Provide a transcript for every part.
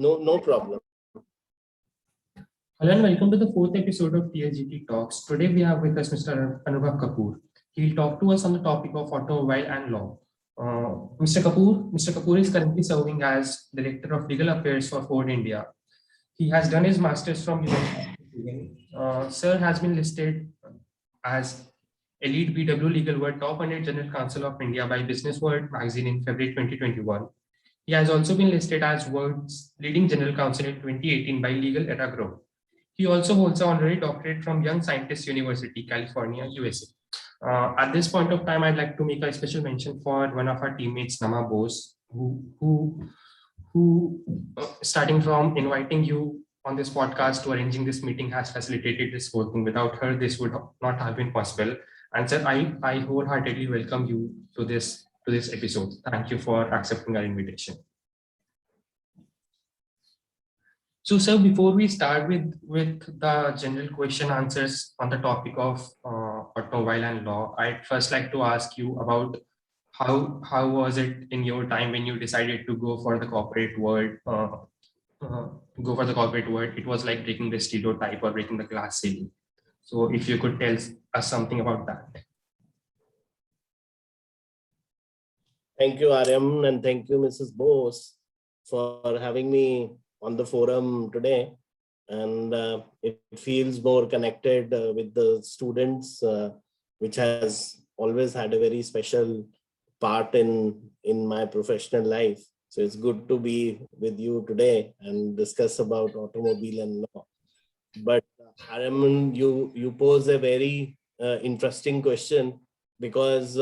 No problem. Hello and welcome to the fourth episode of TSGT Talks. Today we have with us Mr. Anubhav Kapoor. He'll talk to us on the topic of automobile and law. Mr. Kapoor is currently serving as Director of Legal Affairs for Ford India. He has done his master's from University. Sir has been listed as Elite BW Legal World Top 100 General Counsel of India by Business World magazine in February 2021. He has also been listed as World's Leading General Counsel in 2018 by Legal Era Group. He also holds an honorary doctorate from Young Scientist University, California, USA. At this point of time, I'd like to make a special mention for one of our teammates, Nama Bose, who starting from inviting you on this podcast to arranging this meeting, has facilitated this whole thing. Without her, this would not have been possible. And sir, I wholeheartedly welcome you to this episode. Thank you for accepting our invitation. So, sir, before we start with the general question answers on the topic of automobile and law, I'd first like to ask you about how was it in your time when you decided to go for the corporate world? It was like breaking the stereotype or breaking the glass ceiling. So, if you could tell us something about that. Thank you, Aryam, and thank you, Mrs. Bose, for having me on the forum today. And it feels more connected with the students, which has always had a very special part in my professional life. So it's good to be with you today and discuss about automobile and law. But Aryam, you pose a very interesting question, because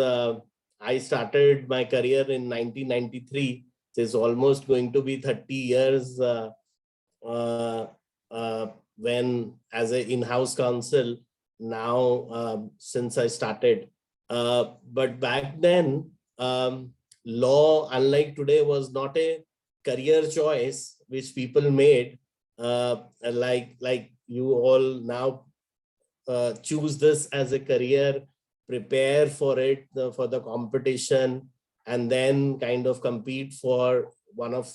I started my career in 1993. So it's almost going to be 30 years when as an in-house counsel now since I started. But back then, law, unlike today, was not a career choice which people made. Like you all now choose this as a career, prepare for it, for the competition, and then kind of compete for one of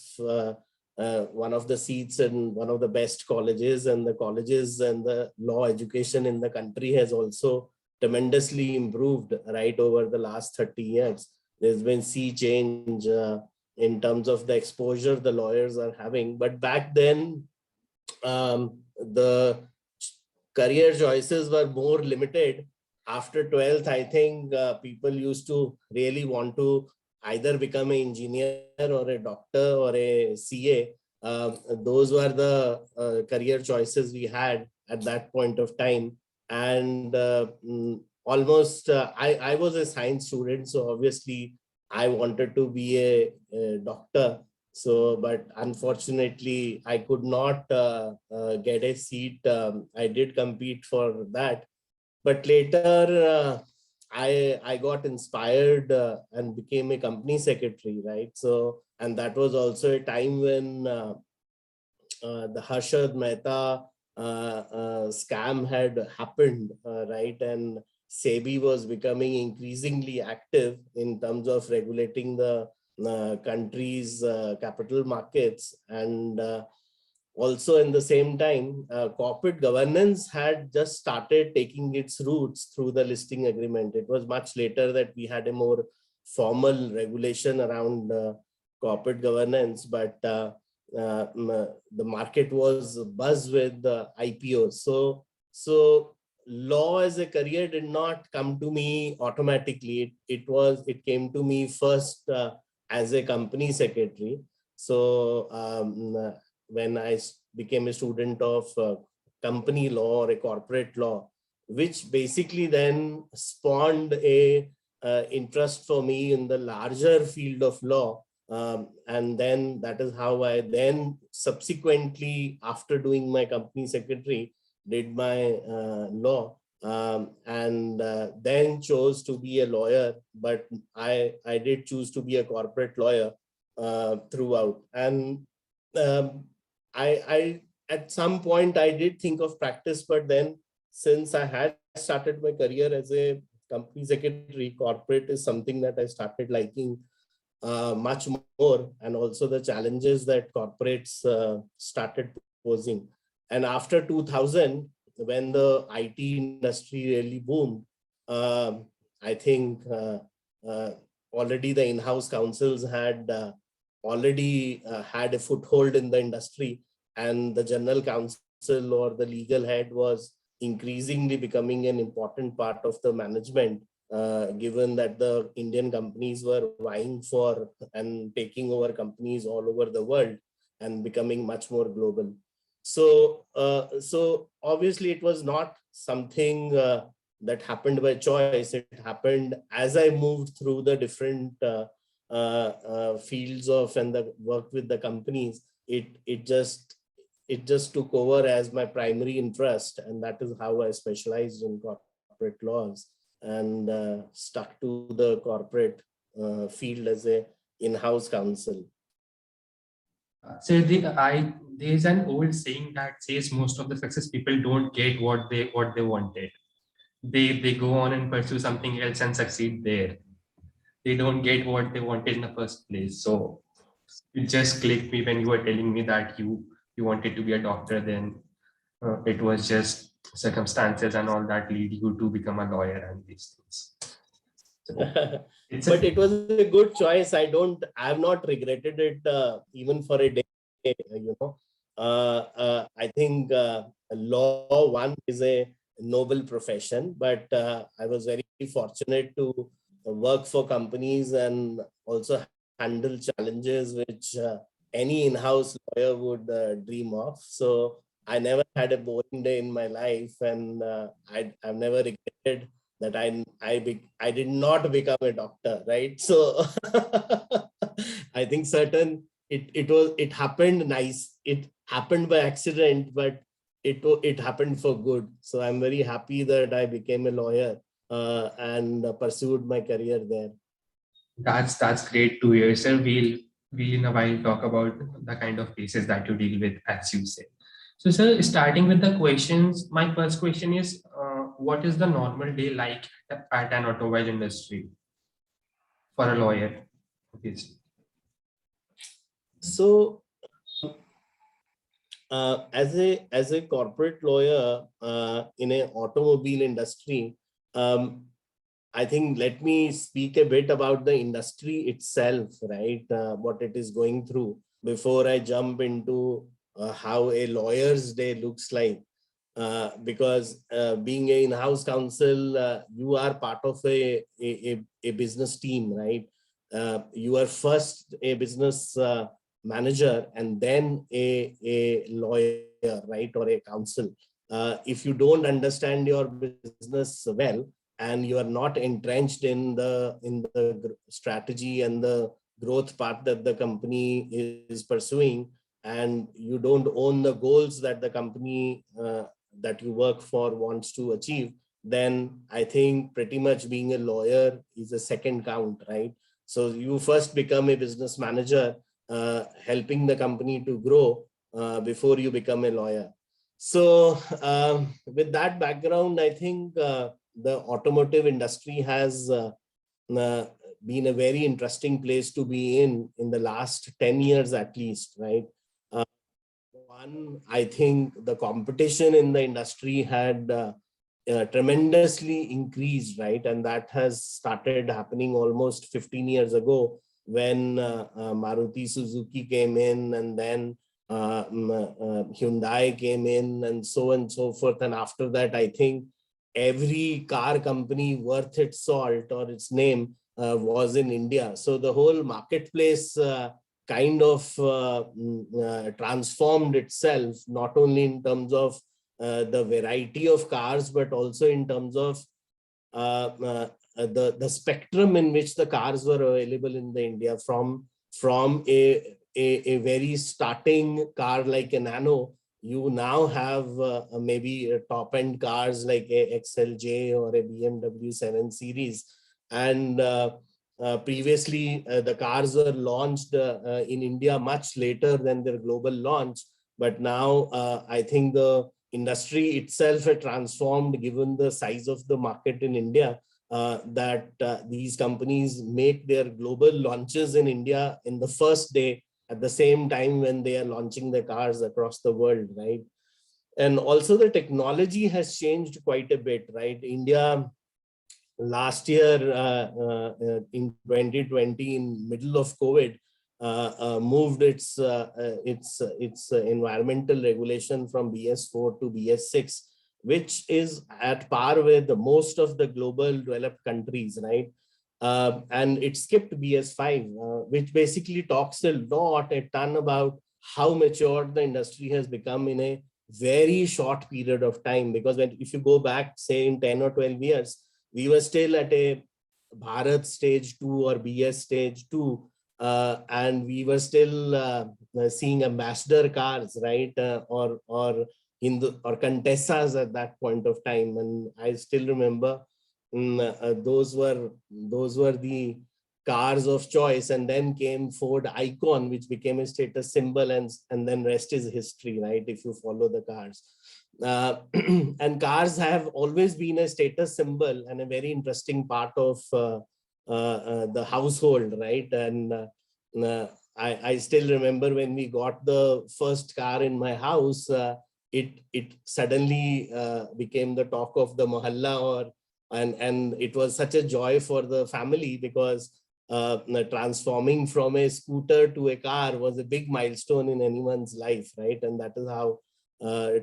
the seats in one of the best colleges. And the colleges and the law education in the country has also tremendously improved right over the last 30 years. There's been sea change in terms of the exposure the lawyers are having. But back then, the career choices were more limited. After 12th, I think people used to really want to either become an engineer or a doctor or a CA. Those were the career choices we had at that point of time. And almost, I was a science student, so obviously I wanted to be a doctor. So, but unfortunately, I could not get a seat. I did compete for that. But later, I got inspired and became a company secretary, right? So, and that was also a time when the Harshad Mehta scam had happened, right? And SEBI was becoming increasingly active in terms of regulating the country's capital markets. And also in the same time, corporate governance had just started taking its roots through the listing agreement. It was much later that we had a more formal regulation around corporate governance, but the market was buzz with the IPOs. So law as a career did not come to me automatically. It came to me first as a company secretary. So when I became a student of company law or a corporate law, which basically then spawned a interest for me in the larger field of law. And then that is how I then subsequently, after doing my company secretary, did my law and then chose to be a lawyer. But I did choose to be a corporate lawyer throughout. And I at some point I did think of practice, but then since I had started my career as a company secretary, corporate is something that I started liking much more, and also the challenges that corporates started posing. And after 2000, when the IT industry really boomed, I think already the in-house councils had already had a foothold in the industry, and the general counsel or the legal head was increasingly becoming an important part of the management, given that the Indian companies were vying for and taking over companies all over the world and becoming much more global. So, so obviously it was not something that happened by choice. It happened as I moved through the different fields of and the work with the companies. It just took over as my primary interest, and that is how I specialized in corporate laws and stuck to the corporate field as a in-house counsel. So there's an old saying that says most of the success people don't get what they wanted. They go on and pursue something else and succeed there. They don't get what they wanted in the first place. So it just clicked me when you were telling me that you wanted to be a doctor. Then it was just circumstances and all that lead you to become a lawyer and these things. So but it was a good choice. I have not regretted it even for a day. You know, I think law one is a noble profession, but I was very fortunate to work for companies and also handle challenges which any in-house lawyer would dream of. So I never had a boring day in my life, and I've never regretted that I did not become a doctor, right? So I think it happened nice. It happened by accident, but it happened for good. So I'm very happy that I became a lawyer and pursued my career there. That's great to hear, sir. We'll in a while talk about the kind of cases that you deal with, as you say. So, sir, starting with the questions, my first question is, what is the normal day like at an automobile industry for a lawyer? Okay. So, as a corporate lawyer in an automobile industry, I think let me speak a bit about the industry itself, right? What it is going through before I jump into how a lawyer's day looks like. Because being an in-house counsel, you are part of a business team, right? You are first a business manager and then a lawyer, right? Or a counsel. If you don't understand your business well, and you are not entrenched in the strategy and the growth path that the company is pursuing, and you don't own the goals that the company that you work for wants to achieve, then I think pretty much being a lawyer is a second count, right? So you first become a business manager, helping the company to grow before you become a lawyer. So with that background, I think the automotive industry has been a very interesting place to be in the last 10 years at least, right? One, I think the competition in the industry had tremendously increased, right? And that has started happening almost 15 years ago when Maruti Suzuki came in, and then Hyundai came in, and so on and so forth. And after that, I think every car company worth its salt or its name was in India. So the whole marketplace kind of transformed itself, not only in terms of the variety of cars, but also in terms of the spectrum in which the cars were available in the India, from a very starting car like a Nano. You now have maybe top-end cars like a XLJ or a BMW 7 Series. And previously, the cars were launched in India much later than their global launch. But now I think the industry itself had transformed given the size of the market in India. that these companies make their global launches in India in the first day at the same time when they are launching their cars across the world, right? And also the technology has changed quite a bit, right? India last year in 2020, in middle of COVID, moved its environmental regulation from BS4 to BS6, which is at par with most of the global developed countries, right? And it skipped BS5, which basically talks a ton about how mature the industry has become in a very short period of time. Because if you go back, say in 10 or 12 years, we were still at a Bharat stage 2 or BS stage 2, and we were still seeing ambassador cars, right? Or Hindu or Contessas at that point of time. And I still remember those were the cars of choice. And then came Ford Icon, which became a status symbol, and then rest is history, right? If you follow the cars. And cars have always been a status symbol and a very interesting part of the household, right? And I still remember when we got the first car in my house, it suddenly became the talk of the mohalla, and it was such a joy for the family, because transforming from a scooter to a car was a big milestone in anyone's life, right? And that is how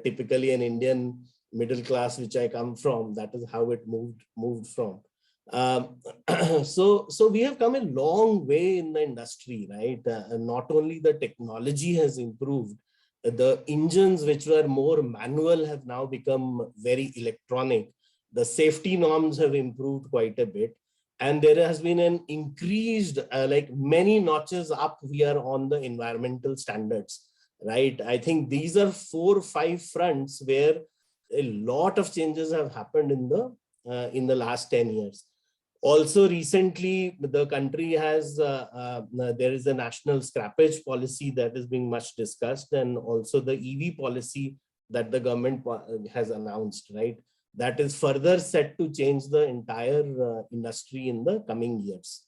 typically an Indian middle class, which I come from, that is how it moved from. So we have come a long way in the industry, right? And not only the technology has improved, the engines which were more manual have now become very electronic. The safety norms have improved quite a bit, and there has been an increased, like many notches up, we are on the environmental standards, right? I think these are 4 or 5 fronts where a lot of changes have happened in the last 10 years. Also recently, the country has, there is a national scrappage policy that is being much discussed, and also the EV policy that the government has announced, right? That is further set to change the entire industry in the coming years.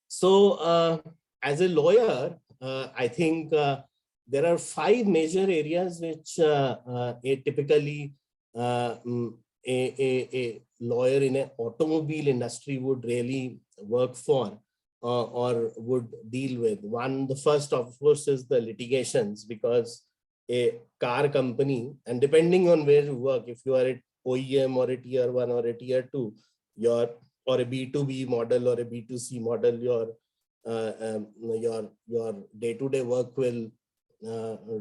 So as a lawyer, I think there are 5 major areas which typically a lawyer in an automobile industry would really work for or would deal with. One, the first of course is the litigations, because a car company, and depending on where you work, if you are at OEM or a tier 1 or a tier 2, or a B2B model or a B2C model, your day-to-day work will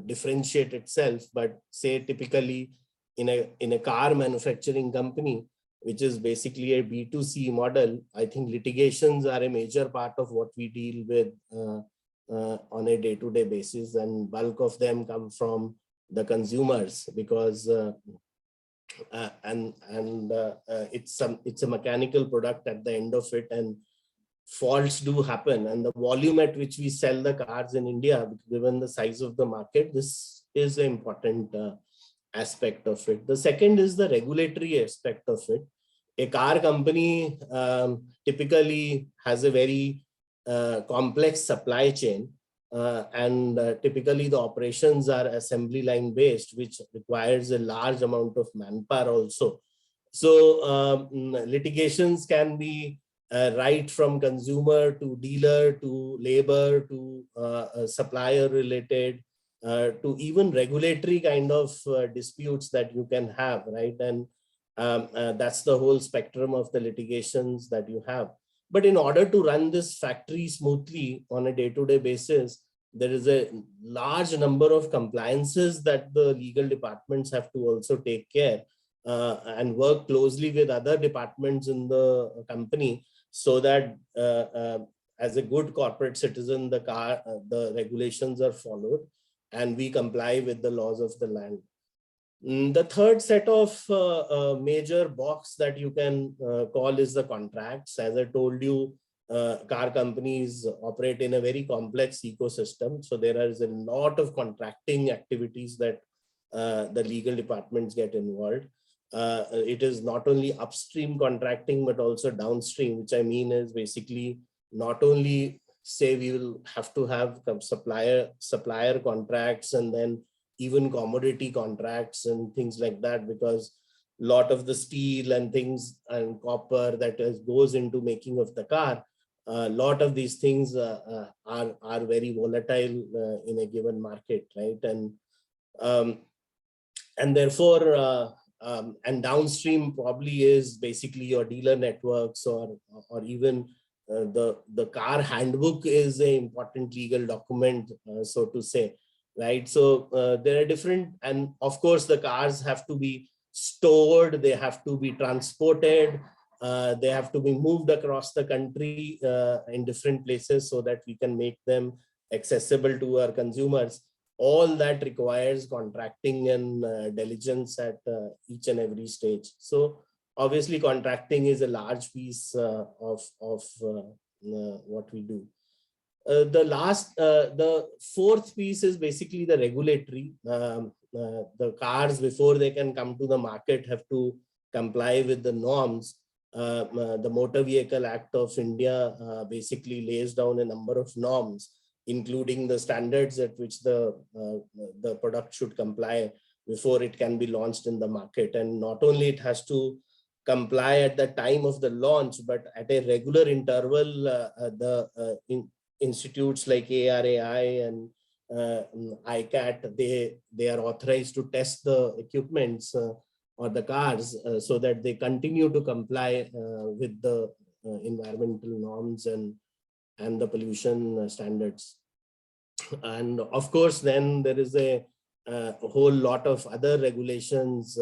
differentiate itself. But say typically in a car manufacturing company, which is basically a B2C model, I think litigations are a major part of what we deal with on a day-to-day basis, and bulk of them come from the consumers, because it's a mechanical product at the end of it, and faults do happen. And the volume at which we sell the cars in India, given the size of the market, this is an important aspect of it. The second is the regulatory aspect of it. A car company typically has a very complex supply chain, and typically the operations are assembly line based, which requires a large amount of manpower also. So litigations can be right from consumer to dealer to labor to supplier related to even regulatory kind of disputes that you can have, right? And that's the whole spectrum of the litigations that you have. But in order to run this factory smoothly on a day-to-day basis, there is a large number of compliances that the legal departments have to also take care and work closely with other departments in the company, so that as a good corporate citizen, the regulations are followed and we comply with the laws of the land. The third set of major box that you can call is the contracts. As I told you, car companies operate in a very complex ecosystem. So there is a lot of contracting activities that the legal departments get involved. it is not only upstream contracting, but also downstream, which I mean is basically not only say we will have to have supplier contracts and then even commodity contracts and things like that, because a lot of the steel and things and copper that goes into making of the car, a lot of these things are very volatile in a given market, right? And therefore, and downstream probably is basically your dealer networks, or even the car handbook is an important legal document, so to say, right? So there are different, and of course the cars have to be stored, they have to be transported, they have to be moved across the country in different places so that we can make them accessible to our consumers. All that requires contracting and diligence at each and every stage. So obviously contracting is a large piece of what we do. The fourth piece is basically the regulatory. The cars, before they can come to the market, have to comply with the norms. The Motor Vehicle Act of India basically lays down a number of norms, including the standards at which the product should comply before it can be launched in the market. And not only it has to comply at the time of the launch, but at a regular interval, institutes like ARAI and ICAT, they are authorized to test the equipments or the cars so that they continue to comply with the environmental norms and the pollution standards. And of course, then there is a whole lot of other regulations,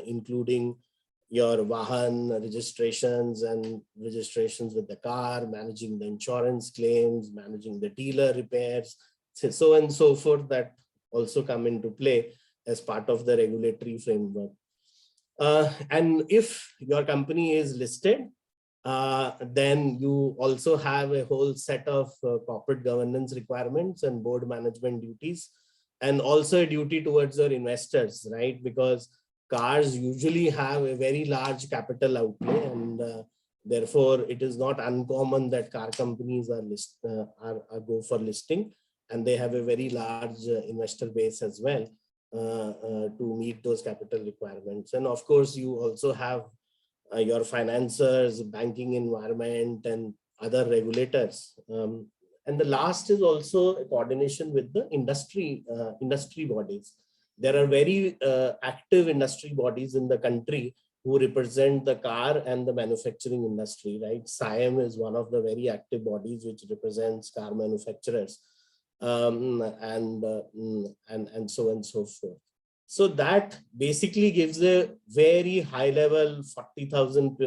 including your Vahan registrations and registrations with the car, managing the insurance claims, managing the dealer repairs, so on and so forth, that also come into play as part of the regulatory framework. And if your company is listed, then you also have a whole set of corporate governance requirements and board management duties, and also a duty towards your investors, right? Because cars usually have a very large capital outlay, and therefore it is not uncommon that car companies are go for listing, and they have a very large investor base as well to meet those capital requirements. And of course, you also have your financiers, banking environment, and other regulators. And the last is also a coordination with the industry bodies. There are very active industry bodies in the country who represent the car and the manufacturing industry, right? SIAM is one of the very active bodies which represents car manufacturers, and so on and so forth. So that basically gives a very high level 40,000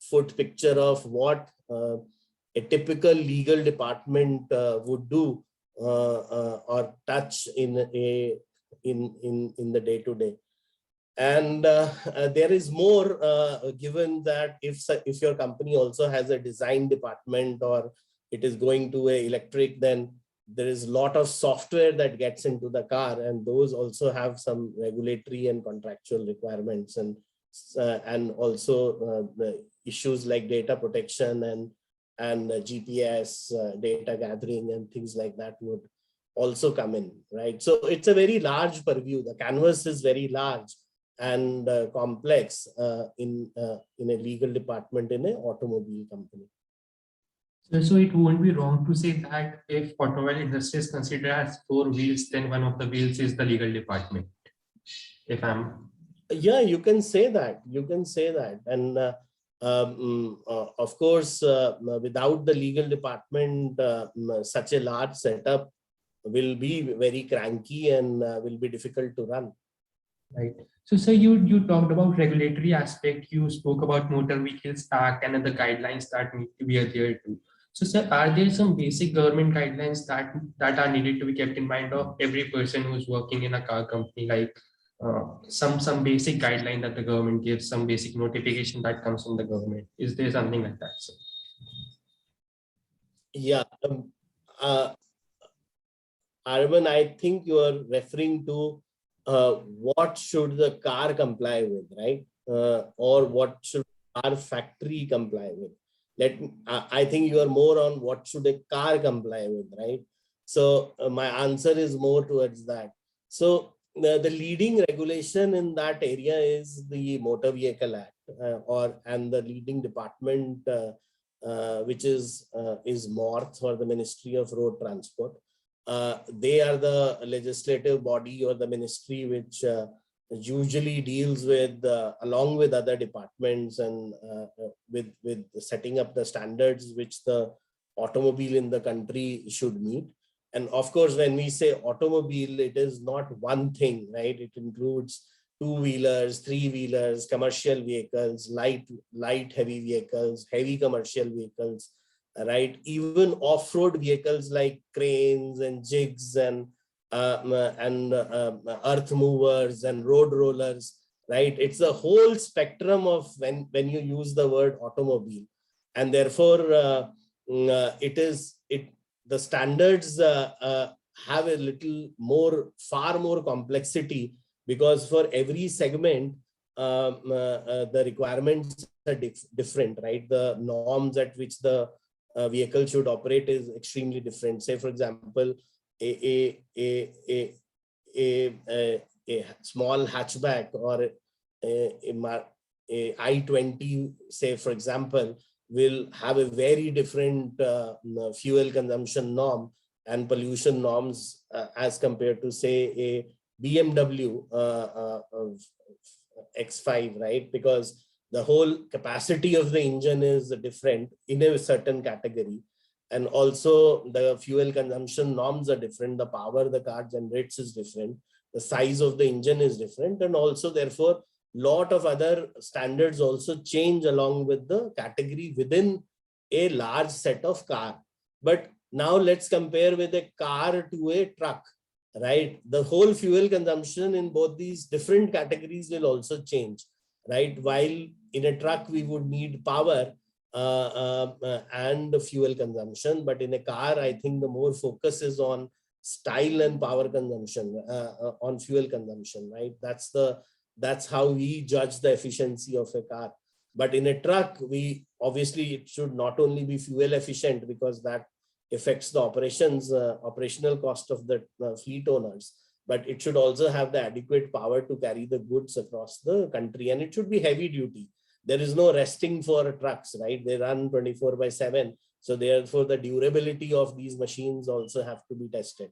foot picture of what a typical legal department would do or touch in the day to day. And there is more, given that if your company also has a design department or it is going to a electric, then there is a lot of software that gets into the car, and those also have some regulatory and contractual requirements, and also the issues like data protection and GPS data gathering and things like that would also come in, right? So it's a very large purview. The canvas is very large and complex in a legal department in an automobile company. So it won't be wrong to say that if automobile industry is considered as four wheels, then one of the wheels is the legal department. If I'm... Yeah, you can say that. You can say that. And of course, without the legal department, such a large setup will be very cranky and will be difficult to run. Right. So, sir, you talked about regulatory aspect. You spoke about Motor Vehicles Act and other guidelines that need to be adhered to. So, sir, are there some basic government guidelines that are needed to be kept in mind of every person who's working in a car company, like some basic guideline that the government gives, some basic notification that comes from the government? Is there something like that, sir? Yeah. Arvind, I think you are referring to what should the car comply with, right? Or what should our factory comply with? I think you are more on what should a car comply with, right? So my answer is more towards that. So the leading regulation in that area is the Motor Vehicle Act, and the leading department, which is MORTH, or the Ministry of Road Transport. They are the legislative body or the ministry which usually deals with, along with other departments, and with setting up the standards which the automobile in the country should meet. And of course, when we say automobile, it is not one thing, right? It includes two-wheelers, three-wheelers, commercial vehicles, light heavy vehicles, heavy commercial vehicles, right? Even off-road vehicles like cranes and jigs and earth movers and road rollers, right? It's a whole spectrum of when you use the word automobile, and therefore the standards have a little more, far more complexity, because for every segment the requirements are different, right? The norms at which the vehicle should operate is extremely different. Say, for example, a small hatchback or a I-20, say, for example, will have a very different fuel consumption norm and pollution norms as compared to, say, a BMW X5, right? Because the whole capacity of the engine is different in a certain category. And also the fuel consumption norms are different. The power the car generates is different. The size of the engine is different. And also, therefore, lot of other standards also change along with the category within a large set of car. But now let's compare with a car to a truck, right? The whole fuel consumption in both these different categories will also change, right? While in a truck, we would need power and the fuel consumption. But in a car, I think the more focus is on style and power consumption, on fuel consumption, right? That's how we judge the efficiency of a car. But in a truck, obviously it should not only be fuel efficient, because that affects the operational cost of the fleet owners, but it should also have the adequate power to carry the goods across the country, and it should be heavy duty. There is no resting for trucks, right? They run 24/7. So therefore, the durability of these machines also have to be tested.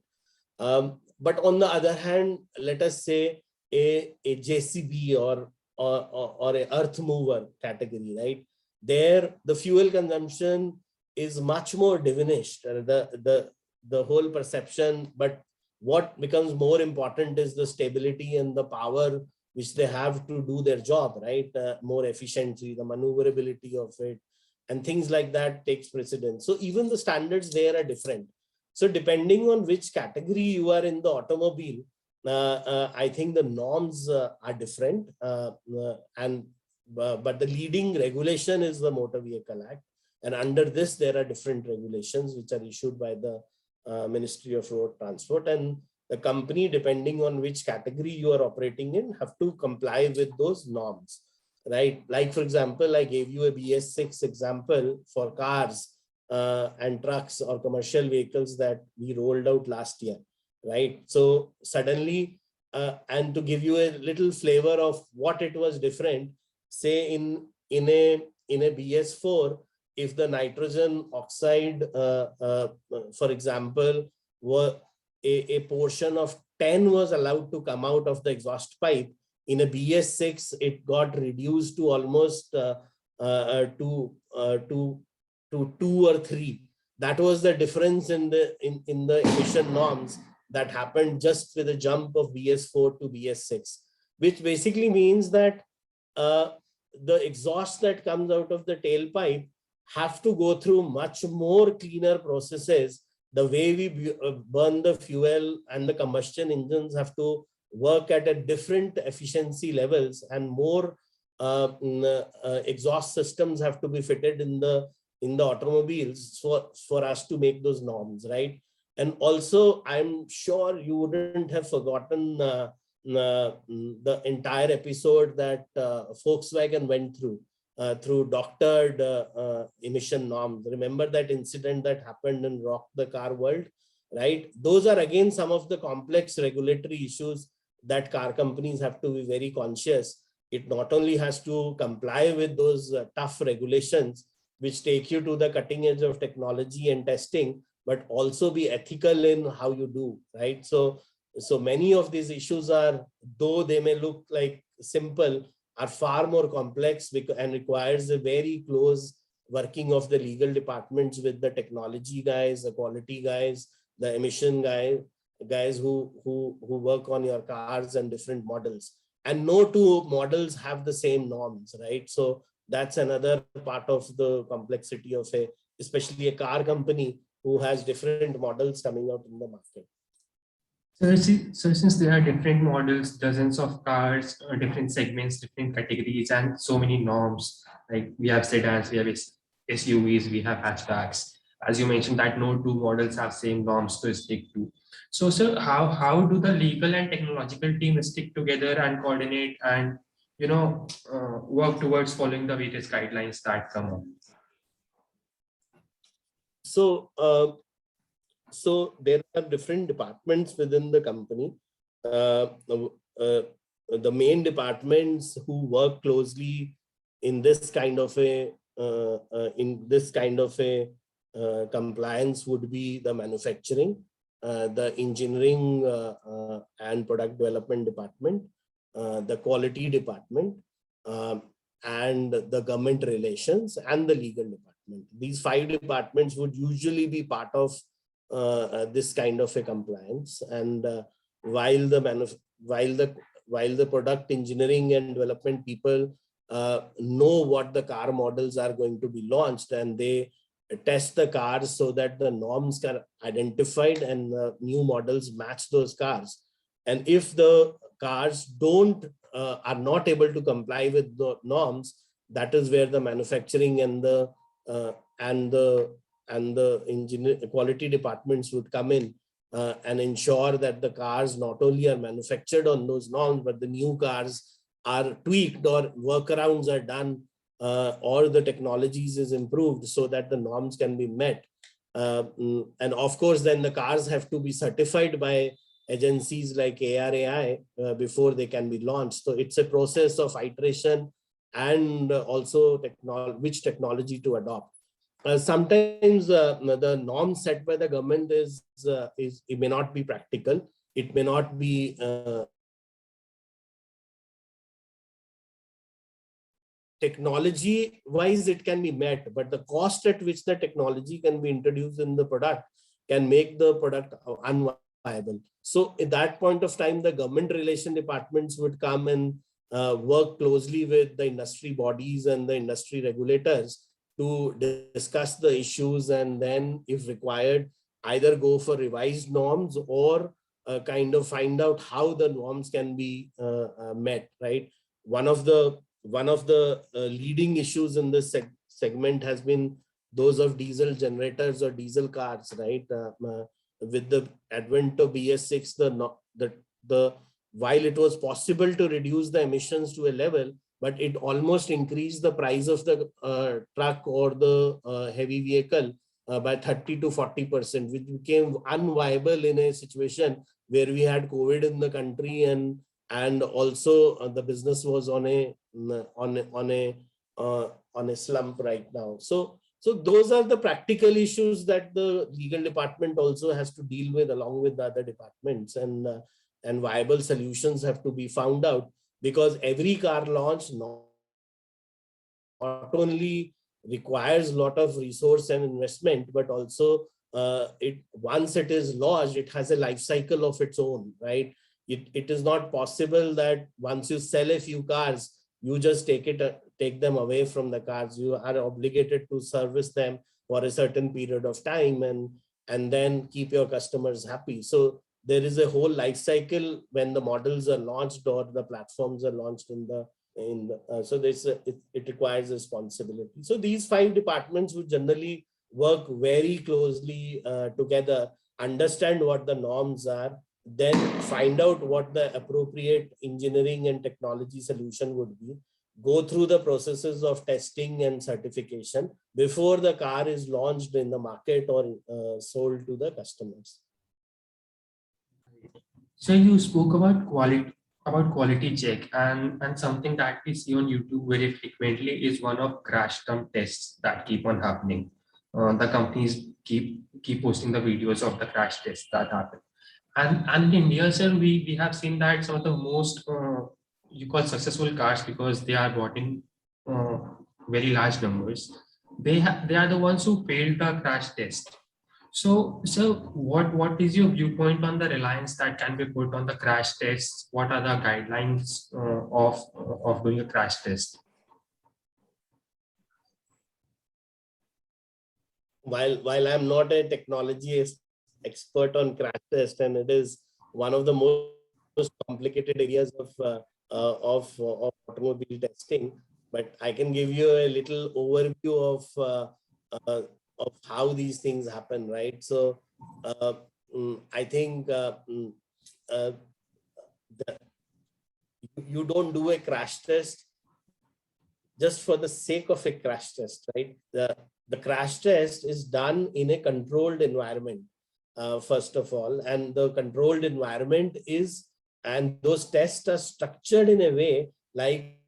But on the other hand, let us say a JCB or a earth mover category, right? There, the fuel consumption is much more diminished, the whole perception. But what becomes more important is the stability and the power which they have to do their job, right? More efficiently, the maneuverability of it and things like that takes precedence. So even the standards there are different. So depending on which category you are in the automobile, I think the norms are different. But the leading regulation is the Motor Vehicle Act. And under this, there are different regulations which are issued by the Ministry of Road Transport. And the company, depending on which category you are operating in, have to comply with those norms, right? Like, for example, I gave you a BS6 example for cars and trucks or commercial vehicles that we rolled out last year, right? So suddenly, and to give you a little flavor of what it was different, say in a BS4, if the nitrogen oxide, for example, were a portion of 10 was allowed to come out of the exhaust pipe, in a BS6, it got reduced to almost to 2 or 3. That was the difference in the emission norms that happened just with a jump of BS4 to BS6, which basically means that the exhaust that comes out of the tailpipe have to go through much more cleaner processes. The way we burn the fuel and the combustion engines have to work at a different efficiency levels, and more exhaust systems have to be fitted in the automobiles for us to make those norms, right? And also, I'm sure you wouldn't have forgotten the entire episode that Volkswagen went through doctored emission norms. Remember that incident that happened and rocked the car world, right? Those are again some of the complex regulatory issues that car companies have to be very conscious. It not only has to comply with those tough regulations, which take you to the cutting edge of technology and testing, but also be ethical in how you do, right? So many of these issues are, though they may look like simple, are far more complex and requires a very close working of the legal departments with the technology guys, the quality guys, the emission guys who work on your cars and different models. And no two models have the same norms, right? So that's another part of the complexity of especially a car company who has different models coming out in the market. So since there are different models, dozens of cars, different segments, different categories, and so many norms, like we have sedans, we have SUVs, we have hatchbacks. As you mentioned, that no two models have same norms to stick to. So, sir, how do the legal and technological team stick together and coordinate and work towards following the various guidelines that come up? So there are different departments within the company. The main departments who work closely in this kind of a compliance would be the manufacturing, the engineering and product development department, the quality department, and the government relations and the legal department. These 5 departments would usually be part of this kind of a compliance. And while the product engineering and development people know what the car models are going to be launched, and they test the cars so that the norms are identified and new models match those cars. And if the cars are not able to comply with the norms, that is where the manufacturing and the engineer quality departments would come in and ensure that the cars not only are manufactured on those norms, but the new cars are tweaked or workarounds are done, or the technologies is improved so that the norms can be met. And of course, then the cars have to be certified by agencies like ARAI before they can be launched. So it's a process of iteration and also which technology to adopt. Sometimes the norm set by the government is it may not be practical. It may not be technology wise, it can be met, but the cost at which the technology can be introduced in the product can make the product unviable. So at that point of time, the government relation departments would come and work closely with the industry bodies and the industry regulators to discuss the issues, and then if required, either go for revised norms or kind of find out how the norms can be met, right? One of the leading issues in this segment has been those of diesel generators or diesel cars, right? With the advent of BS6, while it was possible to reduce the emissions to a level, but it almost increased the price of the truck or the heavy vehicle by 30 to 40%, which became unviable in a situation where we had COVID in the country, and also the business was on a slump right now. So those are the practical issues that the legal department also has to deal with along with the other departments, and viable solutions have to be found out, because every car launch not only requires a lot of resource and investment, but also once it is launched, it has a life cycle of its own, right? It is not possible that once you sell a few cars, you just take them away from the cars. You are obligated to service them for a certain period of time and then keep your customers happy. So there is a whole life cycle when the models are launched or the platforms are launched so it requires responsibility. So these 5 departments would generally work very closely together, understand what the norms are, then find out what the appropriate engineering and technology solution would be, go through the processes of testing and certification before the car is launched in the market or sold to the customers. So you spoke about quality check, and something that we see on YouTube very frequently is one of crash dump tests that keep on happening. The companies keep posting the videos of the crash tests that happen. And in India, sir, we have seen that some of the most you call successful cars, because they are bought in uh, very large numbers. They are the ones who failed the crash test. So what is your viewpoint on the reliance that can be put on the crash tests? What are the guidelines of doing a crash test? While I'm not a technology expert on crash test, and it is one of the most complicated areas of automobile testing, but I can give you a little overview of how these things happen, right? So I think you don't do a crash test just for the sake of a crash test, right? The crash test is done in a controlled environment, first of all, and the controlled environment is, and those tests are structured in a way like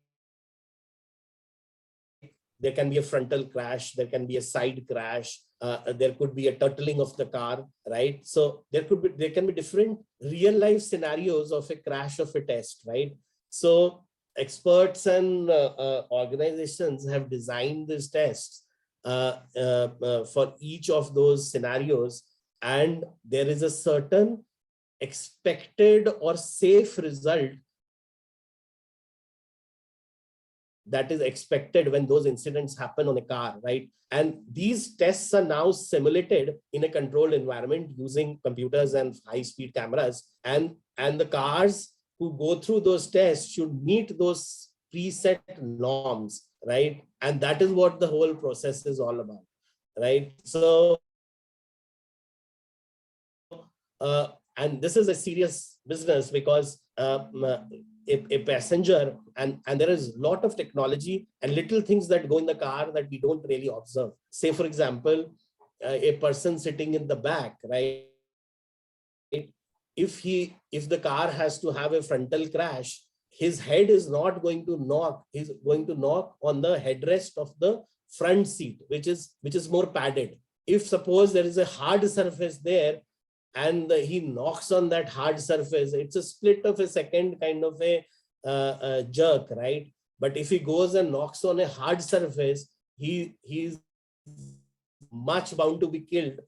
there can be a frontal crash, there can be a side crash, there could be a turtling of the car, right? So there can be different real life scenarios of a crash of a test, right? So experts and organizations have designed these tests for each of those scenarios, and there is a certain expected or safe result that is expected when those incidents happen on a car, right? And these tests are now simulated in a controlled environment using computers and high-speed cameras. And the cars who go through those tests should meet those preset norms, right? And that is what the whole process is all about, right? So, and this is a serious business because a passenger, and there is a lot of technology and little things that go in the car that we don't really observe. Say, for example, a person sitting in the back, right? If the car has to have a frontal crash, his head is not going to knock. He's going to knock on the headrest of the front seat, which is more padded. If suppose there is a hard surface there, and he knocks on that hard surface, it's a split of a second kind of a jerk, right? But if he goes and knocks on a hard surface, he's much bound to be killed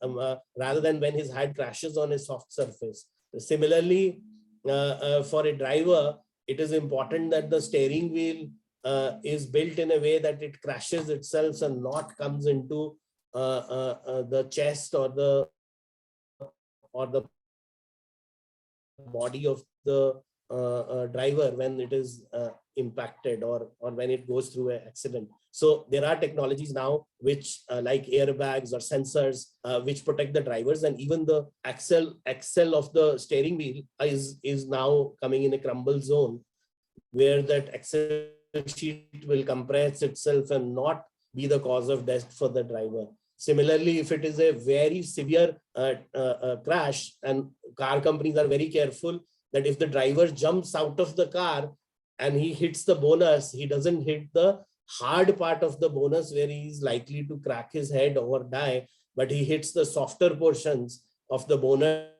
rather than when his head crashes on a soft surface. Similarly, for a driver, it is important that the steering wheel is built in a way that it crashes itself and not comes into the chest or the body of the driver when it is impacted or when it goes through an accident. So there are technologies now which like airbags or sensors which protect the drivers, and even the axle of the steering wheel is now coming in a crumble zone where that axle sheet will compress itself and not be the cause of death for the driver. Similarly, if it is a very severe crash, and car companies are very careful that if the driver jumps out of the car and he hits the bonus, he doesn't hit the hard part of the bonus where he is likely to crack his head or die, but he hits the softer portions of the bonnet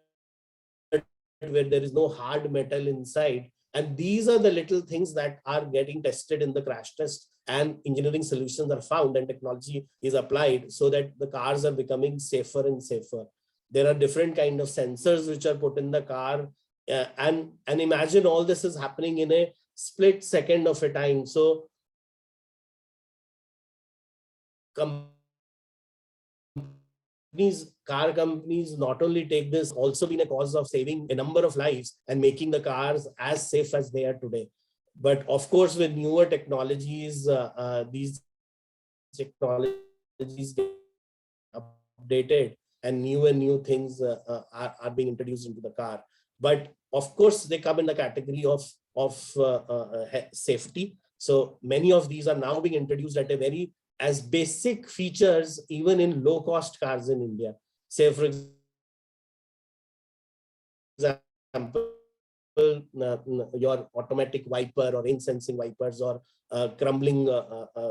where there is no hard metal inside. And these are the little things that are getting tested in the crash test, and engineering solutions are found and technology is applied so that the cars are becoming safer and safer. There are different kind of sensors which are put in the car, and imagine all this is happening in a split second of a time. So car companies not only take this, also been a cause of saving a number of lives and making the cars as safe as they are today. But of course, with newer technologies, these technologies get updated and new things are being introduced into the car. but of course they come in the category of safety. So many of these are now being introduced at a very as basic features, even in low cost cars in India. Say for example, your automatic wiper or rain sensing wipers, or crumbling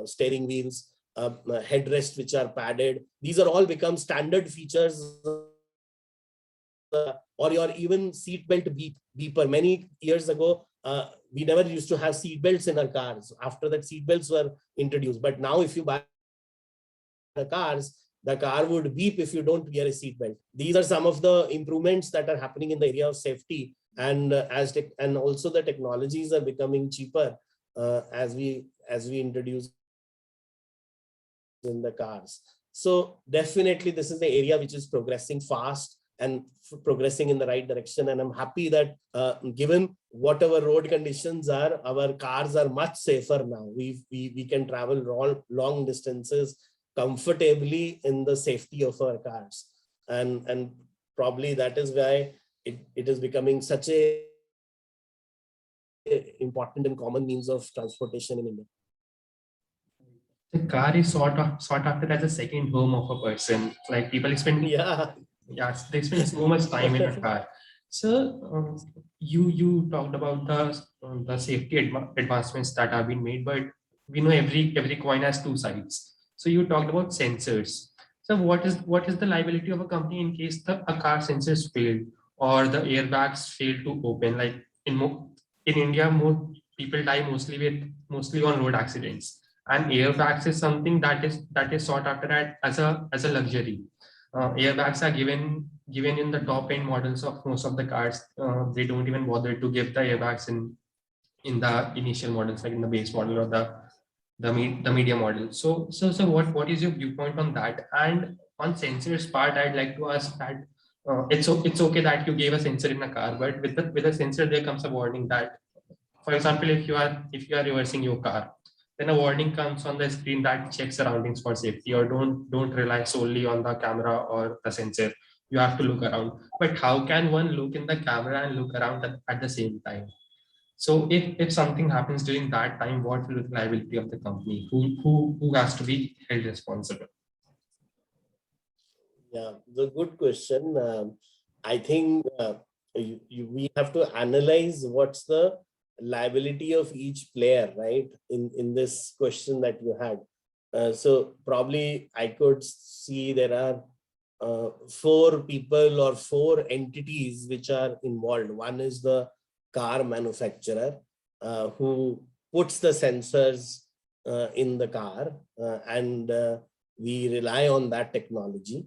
steering wheels, headrests which are padded. These are all become standard features. Or your even seatbelt beeper. Many years ago, we never used to have seatbelts in our cars. After that, seatbelts were introduced. But now, if you buy the car would beep if you don't wear a seatbelt. These are some of the improvements that are happening in the area of safety, and and also the technologies are becoming cheaper as we introduce in the cars. So definitely, this is the area which is progressing fast and progressing in the right direction. And I'm happy that given whatever road conditions are, our cars are much safer now. We can travel long distances comfortably in the safety of our cars. And probably that is why it is becoming such a important and common means of transportation in India. The car is sought after as a second home of a person. Like people spend, they spend so much time in a car. So you talked about the safety advancements that have been made, but we know every coin has two sides. So you talked about sensors. So what is the liability of a company in case a car sensors fail or the airbags fail to open? Like in India, more people die mostly on road accidents, and airbags is something that is sought after as a luxury. Airbags are given in the top end models of most of the cars. They don't even bother to give the airbags in the initial models, like in the base model or the medium model. So what is your viewpoint on that? And on sensors part, I'd like to ask that it's okay that you gave a sensor in a car, but with a sensor there comes a warning that, for example, if you are reversing your car, then a warning comes on the screen that checks surroundings for safety, or don't rely solely on the camera or the sensor. You have to look around. But how can one look in the camera and look around at the same time? So if something happens during that time, what will be the liability of the company? Who has to be held responsible? Yeah, the good question. I think we have to analyze what's the liability of each player, right? In this question that you had. So probably I could see there are 4 people or 4 entities which are involved. One is the car manufacturer who puts the sensors in the car, and we rely on that technology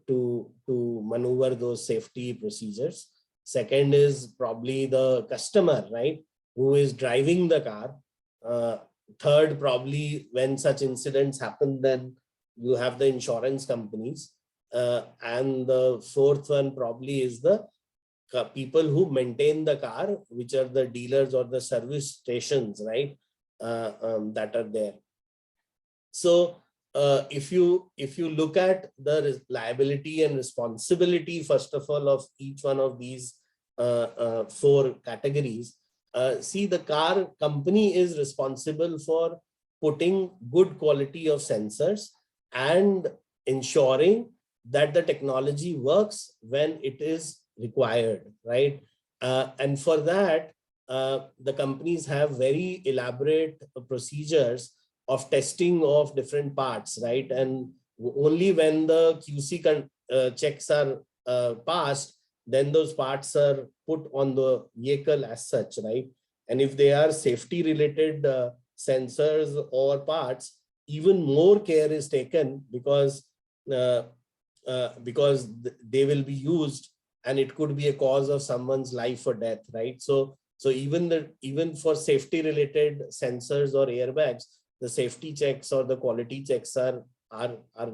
to maneuver those safety procedures. Second is probably the customer, right, who is driving the car. Third, probably when such incidents happen, then you have the insurance companies. And the fourth one probably is the people who maintain the car, which are the dealers or the service stations, right, that are there. So if you look at the liability and responsibility, first of all, of each one of these 4 categories, see, the car company is responsible for putting good quality of sensors and ensuring that the technology works when it is required, right? And for that, the companies have very elaborate procedures of testing of different parts, right? And only when the QC checks are passed, then those parts are put on the vehicle as such, right? And if they are safety related sensors or parts, even more care is taken because they will be used and it could be a cause of someone's life or death, right? So even for safety related sensors or airbags, the safety checks or the quality checks are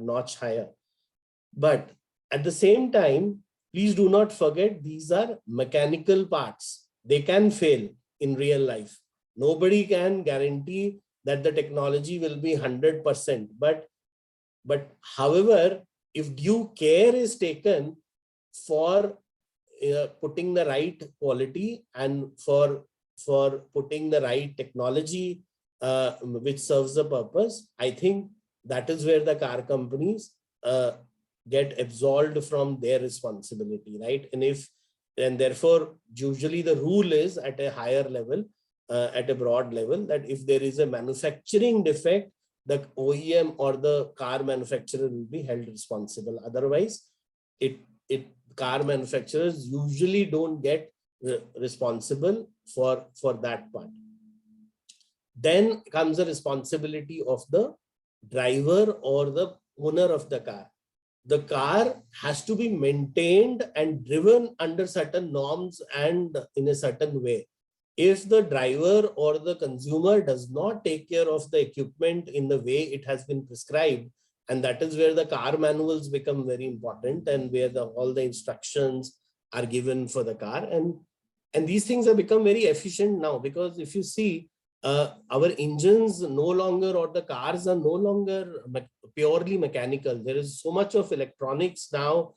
notch higher. But at the same time, please do not forget, these are mechanical parts. They can fail in real life. Nobody can guarantee that the technology will be 100%. But however, if due care is taken for putting the right quality and for putting the right technology which serves the purpose, I think that is where the car companies get absolved from their responsibility, right? And therefore, usually the rule is at a higher level, at a broad level, that if there is a manufacturing defect, the OEM or the car manufacturer will be held responsible. Otherwise, car manufacturers usually don't get responsible for that part. Then comes the responsibility of the driver or the owner of the car. The car has to be maintained and driven under certain norms and in a certain way. If the driver or the consumer does not take care of the equipment in the way it has been prescribed, and that is where the car manuals become very important, and where all the instructions are given for the car. And these things have become very efficient now, because if you see, our engines no longer, or the cars are no longer purely mechanical. There is so much of electronics now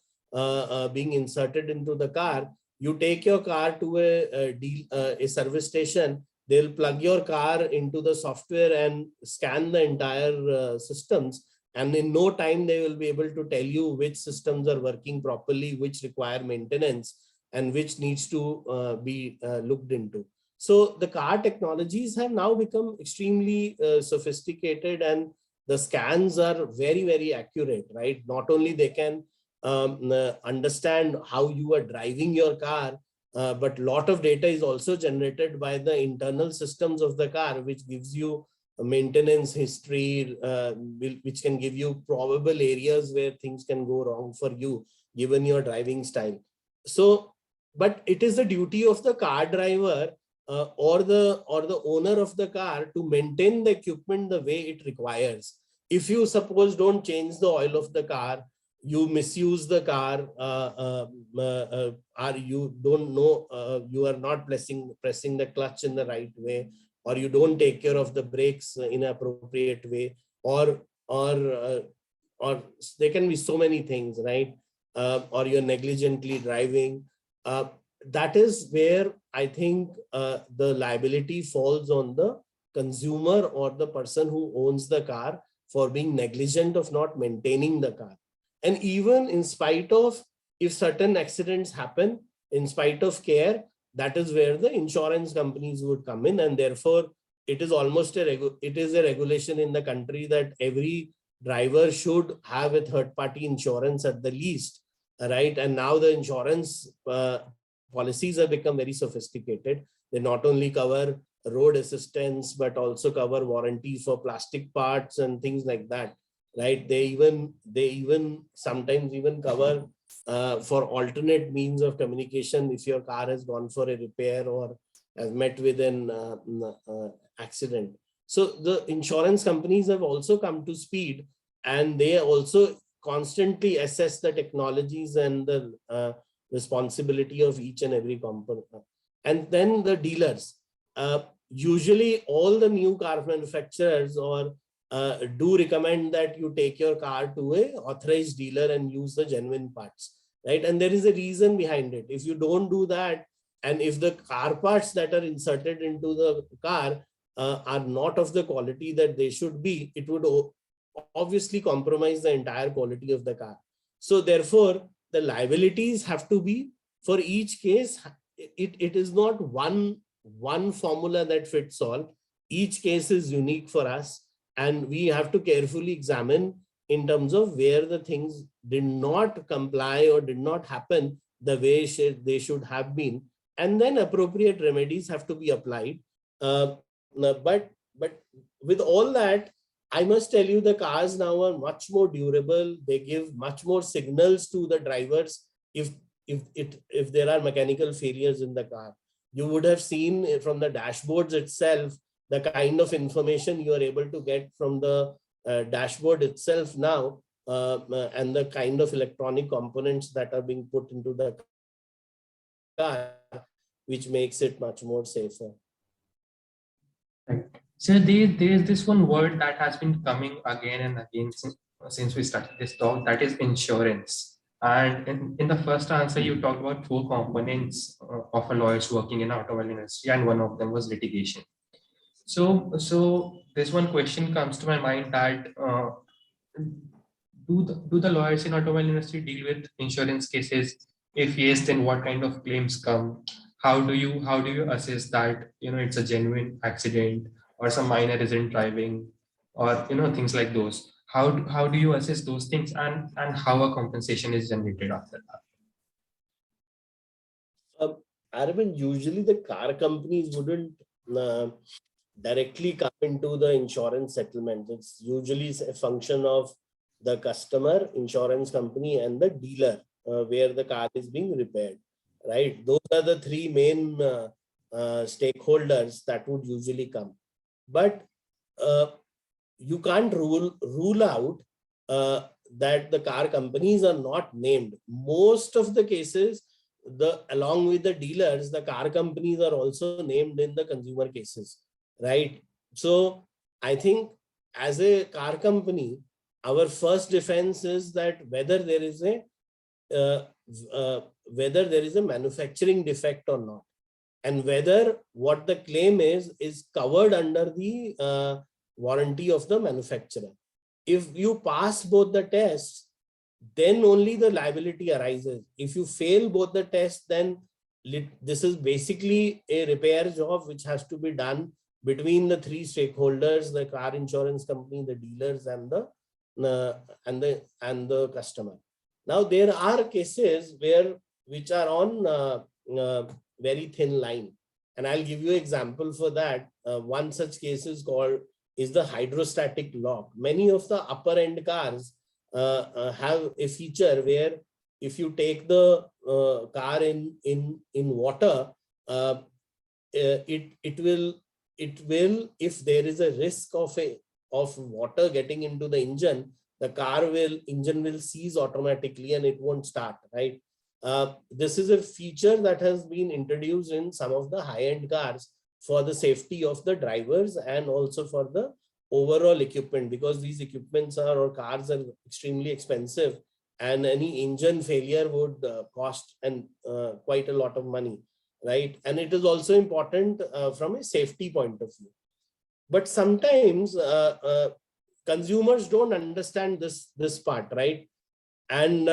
being inserted into the car. You take your car to a service station, they'll plug your car into the software and scan the entire systems. And in no time, they will be able to tell you which systems are working properly, which require maintenance, and which needs to be looked into. So the car technologies have now become extremely sophisticated, and the scans are very, very accurate, right? Not only they can understand how you are driving your car, but a lot of data is also generated by the internal systems of the car, which gives you a maintenance history, which can give you probable areas where things can go wrong for you, given your driving style. So, but it is the duty of the car driver or the owner of the car to maintain the equipment the way it requires. If you suppose don't change the oil of the car, you misuse the car, or you don't know, you are not pressing the clutch in the right way, or you don't take care of the brakes in an appropriate way, or there can be so many things, right? Or you're negligently driving. That is where I think the liability falls on the consumer or the person who owns the car for being negligent of not maintaining the car. And even in spite of, if certain accidents happen, in spite of care, that is where the insurance companies would come in. And therefore, it is almost a regulation in the country that every driver should have a third-party insurance at the least, right? And now the insurance policies have become very sophisticated. They not only cover road assistance, but also cover warranty for plastic parts and things like that, right? They even sometimes even cover for alternate means of communication if your car has gone for a repair or has met with an accident. So the insurance companies have also come to speed, and they also constantly assess the technologies and the responsibility of each and every component. And then the dealers, usually all the new car manufacturers or do recommend that you take your car to a authorized dealer and use the genuine parts, right? And there is a reason behind it. If you don't do that, and if the car parts that are inserted into the car are not of the quality that they should be, it would obviously compromise the entire quality of the car. So therefore, the liabilities have to be for each case. It is not one formula that fits all. Each case is unique for us, and we have to carefully examine in terms of where the things did not comply or did not happen the way they should have been, and then appropriate remedies have to be applied. But with all that, I must tell you, the cars now are much more durable. They give much more signals to the drivers if there are mechanical failures in the car. You would have seen from the dashboards itself the kind of information you are able to get from the dashboard itself now, and the kind of electronic components that are being put into the car, which makes it much more safer. Right. So there's this one word that has been coming again and again since we started this talk, that is insurance. And in the first answer, you talked about four components of a lawyer's working in automobile industry, and one of them was litigation. So this one question comes to my mind that do the lawyers in automobile industry deal with insurance cases? If yes, then what kind of claims come? How do you assess that it's a genuine accident or some minor isn't driving or things like those? How do you assess those things, and how a compensation is generated after that? Arvind, usually the car companies wouldn't uh, directly come into the insurance settlement. It's usually a function of the customer, insurance company, and the dealer where the car is being repaired, right? Those are the three main stakeholders that would usually come. But you can't rule out that the car companies are not named. Most of the cases, along with the dealers, the car companies are also named in the consumer cases, right? So I think as a car company, our first defense is that whether there is a manufacturing defect or not, and whether what the claim is covered under the warranty of the manufacturer. If you pass both the tests, then only the liability arises. If you fail both the tests, then this is basically a repair job which has to be done between the three stakeholders: the car insurance company, the dealers, and the customer. Now there are cases which are on very thin line, and I'll give you an example for that. One such case is the hydrostatic lock. Many of the upper end cars have a feature where if you take the car in water, it will, if there is a risk of water getting into the engine, the engine will seize automatically and it won't start, right? This is a feature that has been introduced in some of the high-end cars for the safety of the drivers and also for the overall equipment, because these equipments or cars are extremely expensive, and any engine failure would cost quite a lot of money, right? And it is also important from a safety point of view. But sometimes consumers don't understand this part, right? And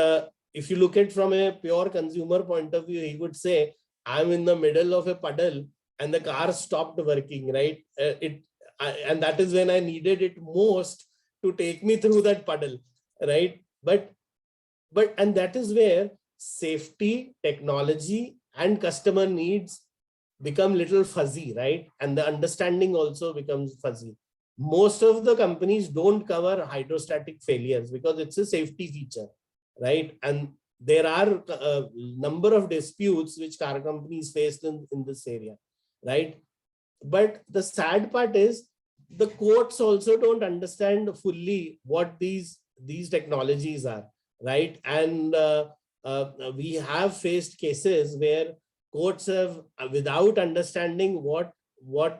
if you look at from a pure consumer point of view, he would say, I'm in the middle of a puddle and the car stopped working, right? And that is when I needed it most to take me through that puddle, right? And that is where safety, technology, and customer needs become little fuzzy, right? And the understanding also becomes fuzzy. Most of the companies don't cover hydrostatic failures because it's a safety feature, right? And there are a number of disputes which car companies faced in this area, right? But the sad part is the courts also don't understand fully what these technologies are, right? And we have faced cases where courts have, without understanding what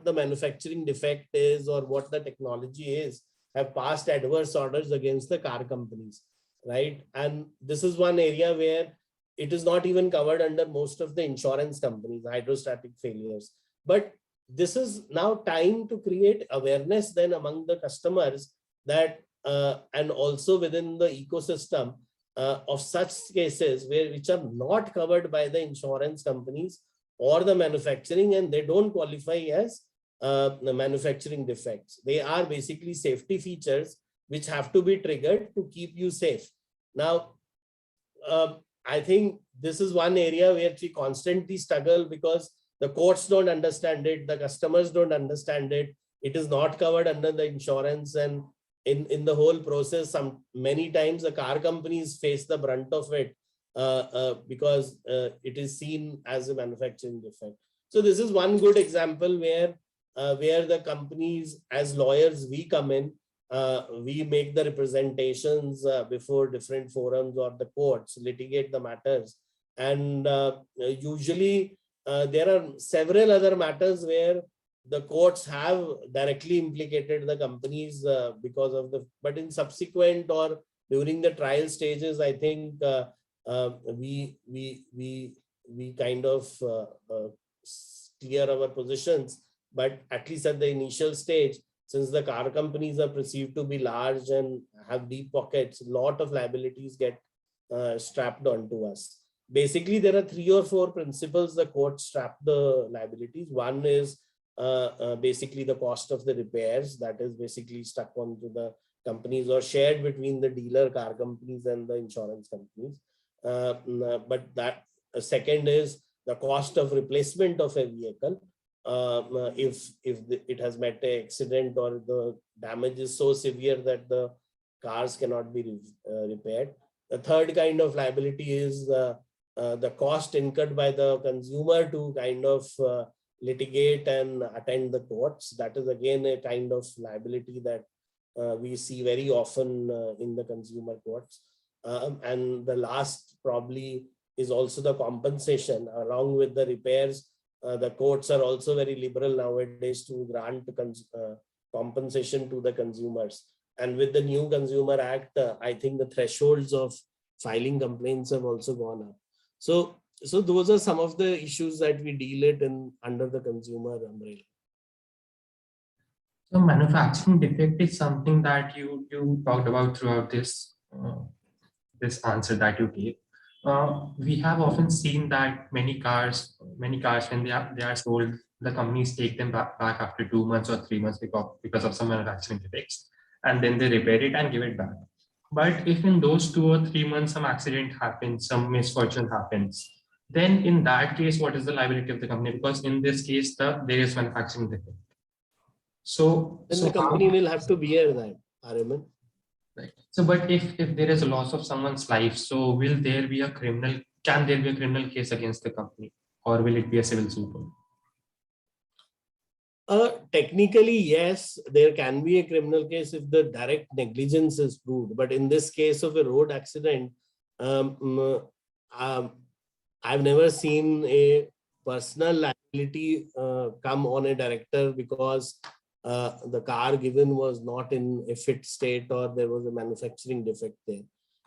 the manufacturing defect is or what the technology is, have passed adverse orders against the car companies, right? And this is one area where it is not even covered under most of the insurance companies, hydrostatic failures. But this is now time to create awareness then among the customers that and also within the ecosystem of such cases which are not covered by the insurance companies or the manufacturing, and they don't qualify as the manufacturing defects. They are basically safety features which have to be triggered to keep you safe. Now, I think this is one area where we constantly struggle because the courts don't understand it, the customers don't understand it, it is not covered under the insurance, and in the whole process, many times the car companies face the brunt of it because it is seen as a manufacturing defect. So this is one good example where the companies, as lawyers, we come in, we make the representations before different forums or the courts, litigate the matters, and usually there are several other matters where the courts have directly implicated the companies because of but in subsequent or during the trial stages, I think we kind of clear our positions. But at least at the initial stage, since the car companies are perceived to be large and have deep pockets, a lot of liabilities get strapped onto us. Basically, there are 3 or 4 principles the court strap the liabilities. One is basically the cost of the repairs, that is basically stuck onto the companies or shared between the dealer car companies and the insurance companies. But that second is the cost of replacement of a vehicle. If it has met an accident or the damage is so severe that the cars cannot be repaired. The third kind of liability is the cost incurred by the consumer to kind of litigate and attend the courts. That is again a kind of liability that we see very often in the consumer courts. And the last probably is also the compensation along with the repairs. The courts are also very liberal nowadays to grant compensation to the consumers. And with the new Consumer Act, I think the thresholds of filing complaints have also gone up. So those are some of the issues that we deal it in under the consumer umbrella. So manufacturing defect is something that you talked about throughout this this answer that you gave. We have often seen that many cars when they are sold, the companies take them back after 2 months or 3 months because of some manufacturing defects, and then they repair it and give it back. But if in those 2 or 3 months some accident happens, some misfortune happens, then in that case, what is the liability of the company? Because in this case, there is manufacturing defect. So the company will have to bear that, Ariman. Right. So, but if there is a loss of someone's life, so will there be a criminal? Can there be a criminal case against the company, or will it be a civil suit? Technically, yes, there can be a criminal case if the direct negligence is proved. But in this case of a road accident, I've never seen a personal liability come on a director because the car given was not in a fit state or there was a manufacturing defect there,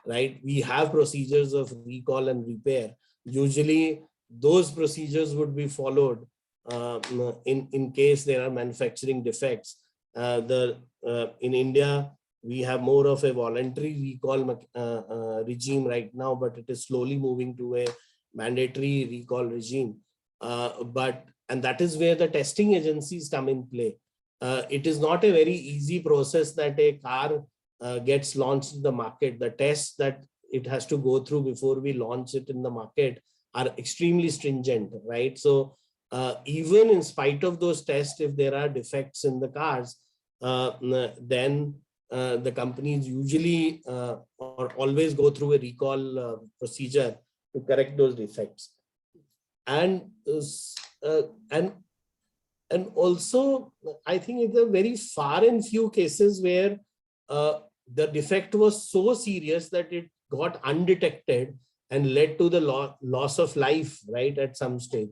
right? We have procedures of recall and repair. Usually those procedures would be followed in case there are manufacturing defects. In India, we have more of a voluntary recall regime right now, but it is slowly moving to a mandatory recall regime. And that is where the testing agencies come in play. It is not a very easy process that a car gets launched in the market. The tests that it has to go through before we launch it in the market are extremely stringent, right? So even in spite of those tests, if there are defects in the cars, then the companies usually or always go through a recall procedure to correct those defects. And also, I think it's a very far and few cases where the defect was so serious that it got undetected and led to the loss of life, right, at some stage.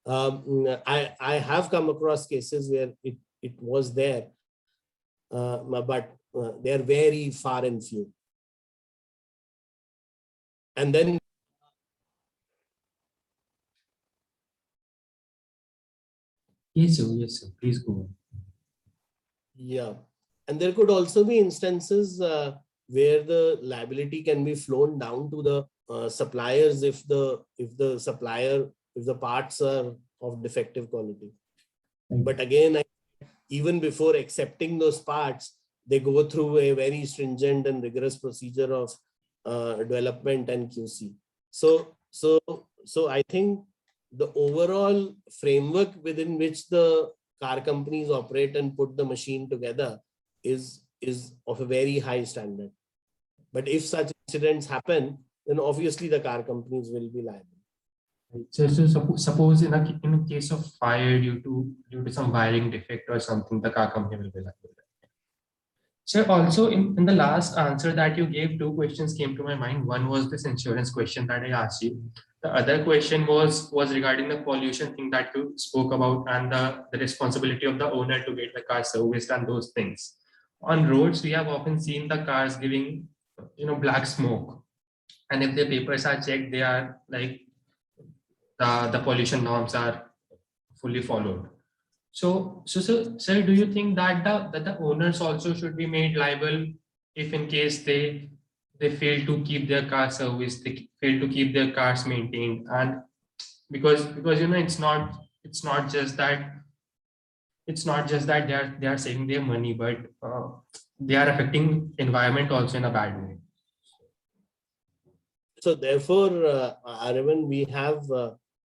I have come across cases where it was there, but they are very far and few. And then yes, sir. Please go on. Yeah, and there could also be instances where the liability can be flown down to the suppliers if the parts are of defective quality. But again, even before accepting those parts, they go through a very stringent and rigorous procedure of development and QC. So I think the overall framework within which the car companies operate and put the machine together is of a very high standard. But if such incidents happen, then obviously the car companies will be liable. So suppose in a case of fire due to some wiring defect or something, the car company will be liable. So also in the last answer that you gave, two questions came to my mind. One was this insurance question that I asked you. The other question was regarding the pollution thing that you spoke about and the responsibility of the owner to get the car serviced and those things. On roads, we have often seen the cars giving, black smoke. and if their papers are checked, they are like the pollution norms are fully followed. So, sir, do you think that the owners also should be made liable if in case they fail to keep their car serviced, they fail to keep their cars maintained, and because it's not just that they are saving their money, but they are affecting environment also in a bad way. So therefore, Aravind, we have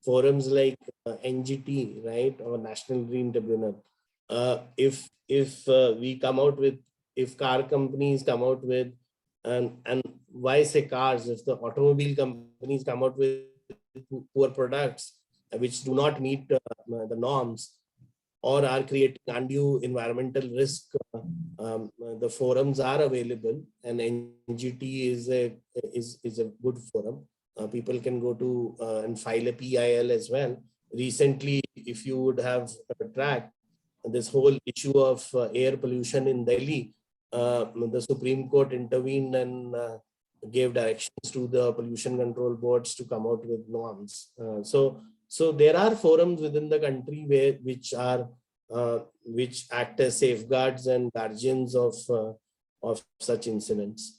forums like NGT, right, or National Green Tribunal. If car companies come out with, and why say cars? If the automobile companies come out with poor products which do not meet the norms, or are creating undue environmental risk, the forums are available, and NGT is a good forum. People can go to and file a PIL as well. Recently, if you would have tracked this whole issue of air pollution in Delhi, the Supreme Court intervened and gave directions to the pollution control boards to come out with norms. So there are forums within the country which act as safeguards and guardians of such incidents.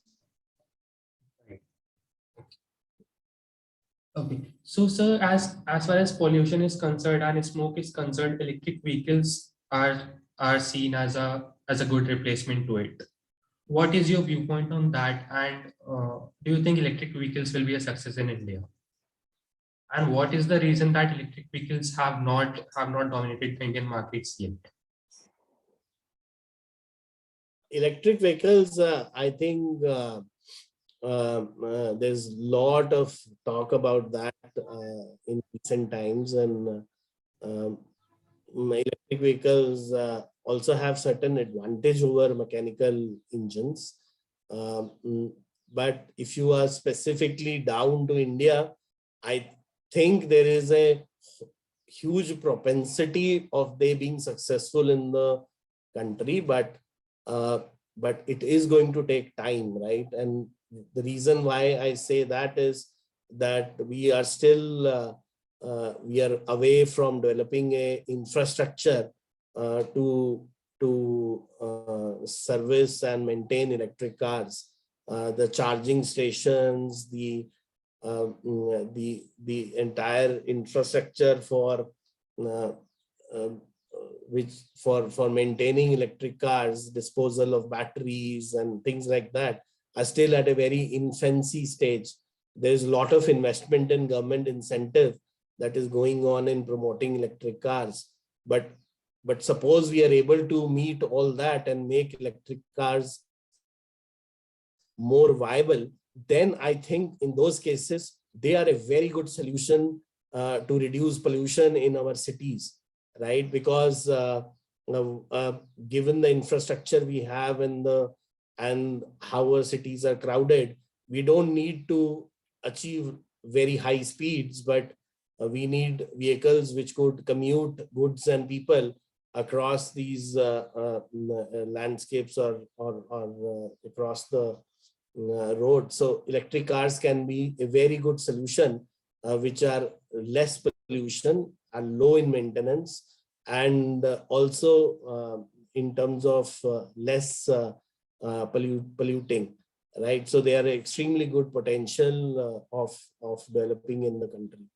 Okay. So, sir, as far as pollution is concerned and smoke is concerned, electric vehicles are seen as a good replacement to it. What is your viewpoint on that? And do you think electric vehicles will be a success in India? And what is the reason that electric vehicles have not dominated the Indian markets yet? Electric vehicles, I think there's a lot of talk about that in recent times, and electric vehicles also have certain advantage over mechanical engines. But if you are specifically down to India, I think there is a huge propensity of they being successful in the country, but it is going to take time, right? And the reason why I say that is that we are still we are away from developing a infrastructure to service and maintain electric cars. The charging stations, the entire infrastructure for for maintaining electric cars, disposal of batteries and things like that are still at a very infancy stage. There's a lot of investment and government incentive that is going on in promoting electric cars. But suppose we are able to meet all that and make electric cars more viable, then I think in those cases, they are a very good solution to reduce pollution in our cities, right? Because given the infrastructure we have and how our cities are crowded, we don't need to achieve very high speeds, but we need vehicles which could commute goods and people across these landscapes or across the road. So electric cars can be a very good solution, which are less pollution and low in maintenance, and also in terms of less polluting, right? So they are extremely good potential of developing in the country.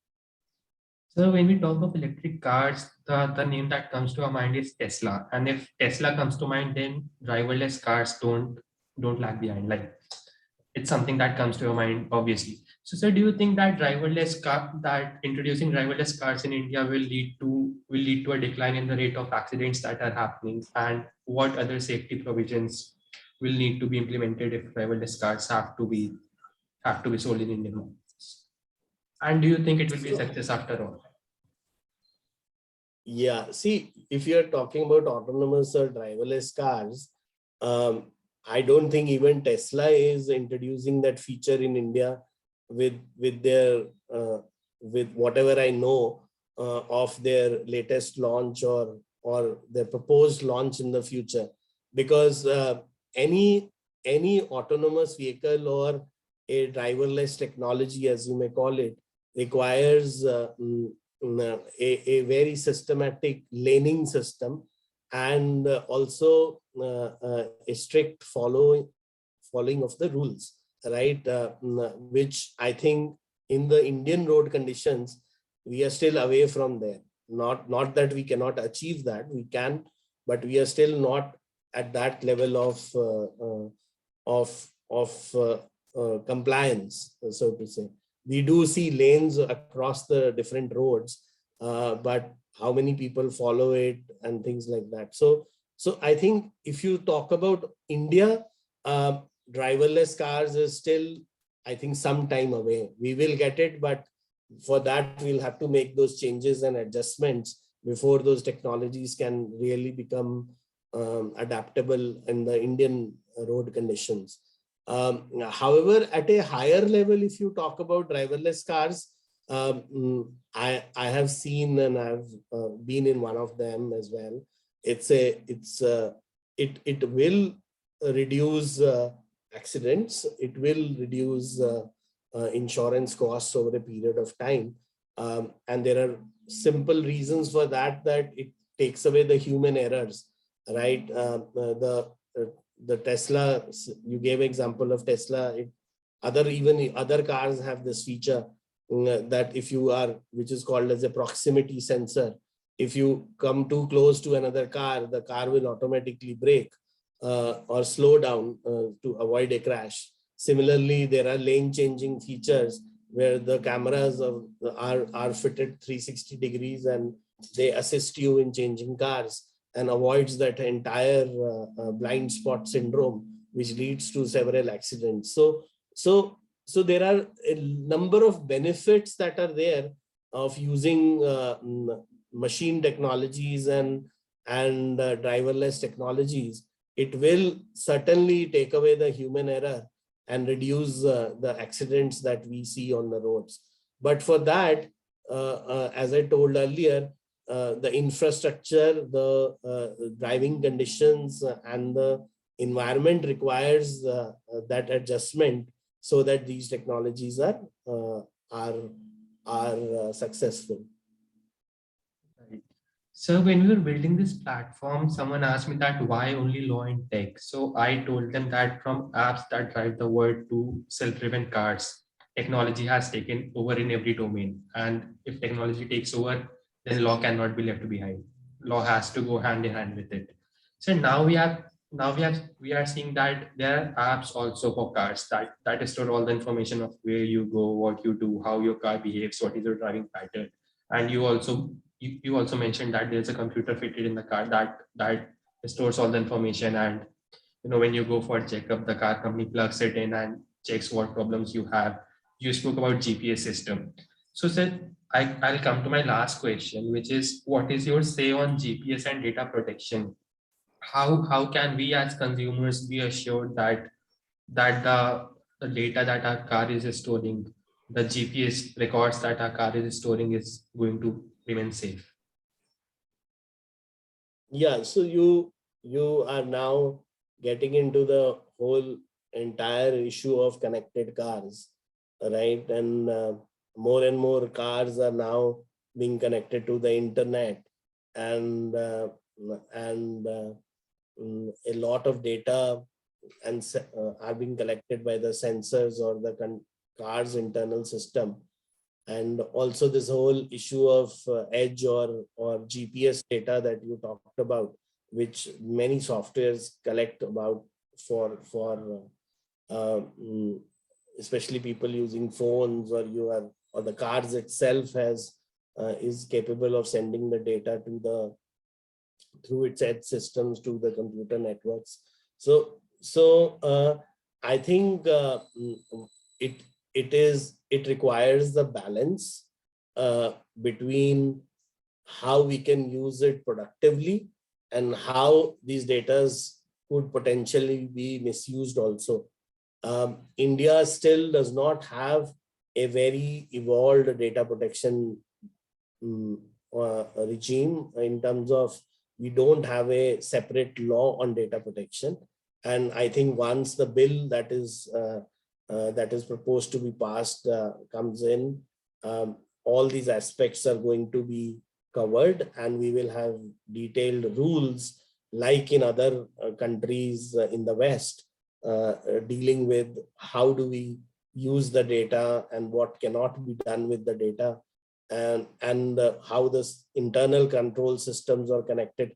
So when we talk of electric cars, the name that comes to our mind is Tesla. And if Tesla comes to mind, then driverless cars don't lag behind. Like, it's something that comes to your mind, obviously. So, sir, do you think that introducing driverless cars in India will lead to a decline in the rate of accidents that are happening? And what other safety provisions will need to be implemented if driverless cars have to be sold in Indian markets? And do you think it will be a success after all? Yeah, see, if you're talking about autonomous or driverless cars, I don't think even Tesla is introducing that feature in India with their with whatever I know of their latest launch or their proposed launch in the future, because any autonomous vehicle or a driverless technology, as you may call it, requires a very systematic laning system, and also a strict following of the rules, right? Which I think in the Indian road conditions, we are still away from there. Not that we cannot achieve that, we can, but we are still not at that level of compliance, so to say. We do see lanes across the different roads, but how many people follow it and things like that. So I think if you talk about India, driverless cars is still, I think, some time away. We will get it, but for that we'll have to make those changes and adjustments before those technologies can really become adaptable in the Indian road conditions. However, at a higher level, if you talk about driverless cars, I have seen, and I've been in one of them as well. It will reduce accidents. It will reduce insurance costs over a period of time, and there are simple reasons for that. That it takes away the human errors, right? The Tesla, you gave example of Tesla. Even other cars have this feature that if you are, which is called as a proximity sensor. If you come too close to another car, the car will automatically brake or slow down to avoid a crash. Similarly, there are lane changing features where the cameras are fitted 360 degrees and they assist you in changing cars, and avoids that entire blind spot syndrome, which leads to several accidents. So there are a number of benefits that are there of using machine technologies and driverless technologies. It will certainly take away the human error and reduce the accidents that we see on the roads. But for that, as I told earlier, the infrastructure, the driving conditions, and the environment requires that adjustment so that these technologies are successful. Right. So when we were building this platform, someone asked me that why only law and tech. So I told them that from apps that drive the world to self-driven cars, technology has taken over in every domain. And if technology takes over, then law cannot be left behind. Law has to go hand in hand with it. So we are seeing that there are apps also for cars that store all the information of where you go, what you do, how your car behaves, what is your driving pattern. And you also mentioned that there's a computer fitted in the car that stores all the information, and when you go for a checkup, the car company plugs it in and checks what problems you have. You spoke about GPS system. So sir, I'll come to my last question, which is what is your say on GPS and data protection? How can we as consumers be assured that the data that our car is storing, the GPS records that our car is storing, is going to remain safe? Yeah, so you are now getting into the whole entire issue of connected cars, right? And more cars are now being connected to the internet, and a lot of data are being collected by the sensors or the car's internal system. And also this whole issue of edge or GPS data that you talked about, which many softwares collect about for especially people using phones, or the cars itself is capable of sending the data through its edge systems to the computer networks. So I think it requires the balance between how we can use it productively and how these data could potentially be misused also. India still does not have a very evolved data protection regime, in terms of we don't have a separate law on data protection. And I think once the bill that is that is proposed to be passed comes in, all these aspects are going to be covered, and we will have detailed rules like in other countries in the West, dealing with how do we use the data and what cannot be done with the data, and how the internal control systems or connected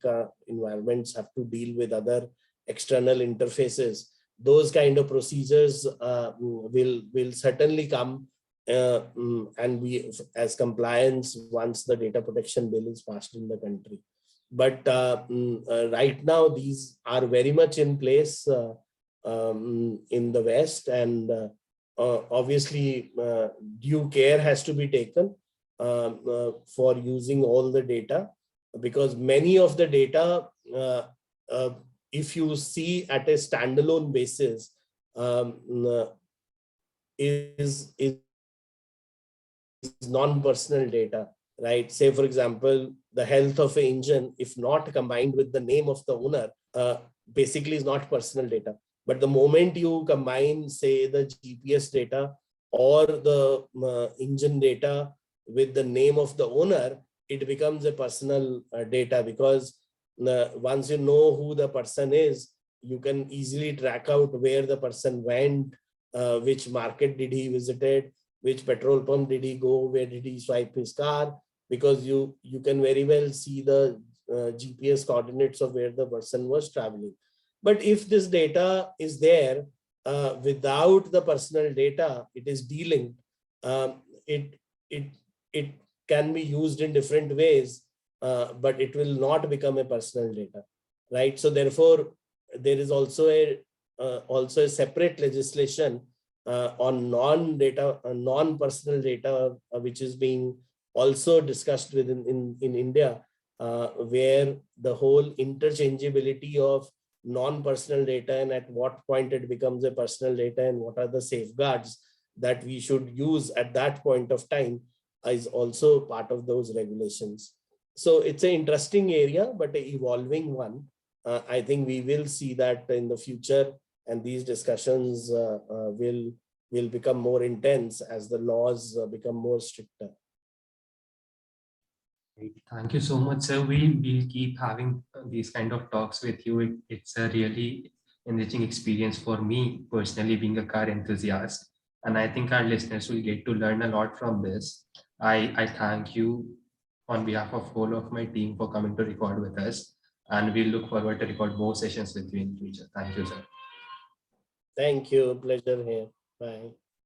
environments have to deal with other external interfaces. Those kind of procedures will certainly come, and we as compliance once the data protection bill is passed in the country. But right now these are very much in place in the West, and obviously due care has to be taken for using all the data, because many of the data, if you see at a standalone basis, is non-personal data, right? Say, for example, the health of an engine, if not combined with the name of the owner, basically is not personal data. But the moment you combine, say, the GPS data or the engine data with the name of the owner, it becomes a personal data, because once you know who the person is, you can easily track out where the person went, which market did he visited, which petrol pump did he go, where did he swipe his car, because you can very well see the GPS coordinates of where the person was traveling. But if this data is there without the personal data, it is dealing, it can be used in different ways, but it will not become a personal data, right? So therefore, there is also a separate legislation on non-personal data, which is being also discussed within in India, where the whole interchangeability of non-personal data and at what point it becomes a personal data and what are the safeguards that we should use at that point of time is also part of those regulations. So it's an interesting area, but an evolving one. I think we will see that in the future, and these discussions will become more intense as the laws become more stricter. Thank you so much, sir. We'll keep having these kind of talks with you. It's a really enriching experience for me personally, being a car enthusiast. And I think our listeners will get to learn a lot from this. I thank you on behalf of all of my team for coming to record with us. And we look forward to record more sessions with you in future. Thank you, sir. Thank you. Pleasure here. Bye.